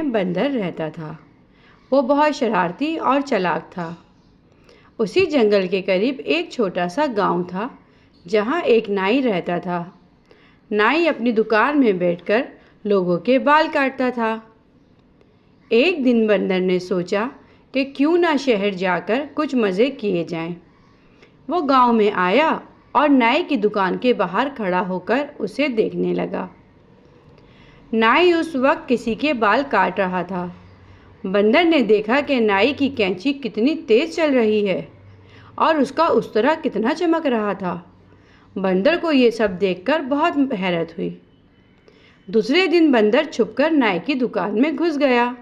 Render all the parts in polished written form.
بندر رہتا تھا۔ وہ بہت شرارتی اور چالاک تھا۔ اسی جنگل کے قریب ایک چھوٹا سا گاؤں تھا جہاں ایک نائی رہتا تھا۔ نائی اپنی دکان میں بیٹھ کر لوگوں کے بال کاٹتا تھا۔ ایک دن بندر نے سوچا کہ کیوں نہ شہر جا کر کچھ مزے کیے جائیں۔ وہ گاؤں میں آیا اور نائی کی دکان کے باہر کھڑا ہو کر اسے دیکھنے لگا۔ نائی اس وقت کسی کے بال کاٹ رہا تھا۔ بندر نے دیکھا کہ نائی کی کینچی کتنی تیز چل رہی ہے اور اس کا استرا کتنا چمک رہا تھا۔ بندر کو یہ سب دیکھ کر بہت حیرت ہوئی۔ دوسرے دن بندر چھپ کر نائی کی دکان میں گھس گیا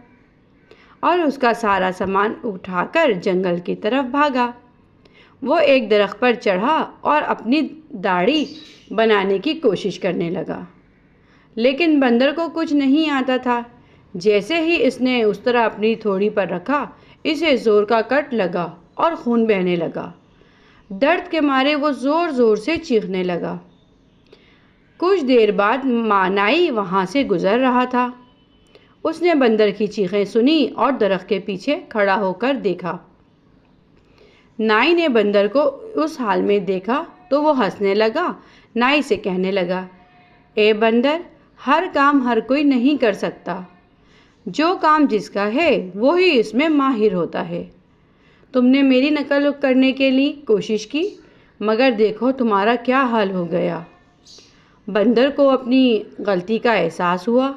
اور اس کا سارا سامان اٹھا کر جنگل کی طرف بھاگا۔ وہ ایک درخت پر چڑھا اور اپنی داڑھی بنانے کی کوشش کرنے لگا، لیکن بندر کو کچھ نہیں آتا تھا۔ جیسے ہی اس نے استرا اپنی تھوڑی پر رکھا، اسے زور کا کٹ لگا اور خون بہنے لگا۔ درد کے مارے وہ زور زور سے چیخنے لگا۔ کچھ دیر بعد نائی وہاں سے گزر رہا تھا۔ اس نے بندر کی چیخیں سنی اور درخت کے پیچھے کھڑا ہو کر دیکھا۔ نائی نے بندر کو اس حال میں دیکھا تو وہ ہنسنے لگا۔ نائی سے کہنے لگا، اے بندر، ہر کام ہر کوئی نہیں کر سکتا۔ جو کام جس کا ہے وہی اس میں ماہر ہوتا ہے۔ تم نے میری نقل کرنے کے لیے کوشش کی، مگر دیکھو تمہارا کیا حال ہو گیا۔ بندر کو اپنی غلطی کا احساس ہوا۔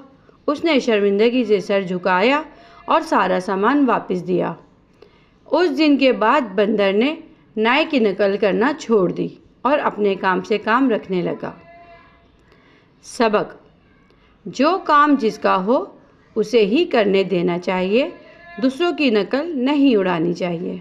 اس نے شرمندگی سے سر جھکایا اور سارا سامان واپس دیا۔ اس دن کے بعد بندر نے نائی کی نقل کرنا چھوڑ دی اور اپنے کام سے کام رکھنے لگا۔ سبق: جو کام جس کا ہو اسے ہی کرنے دینا چاہیے، دوسروں کی نقل نہیں اڑانی چاہیے۔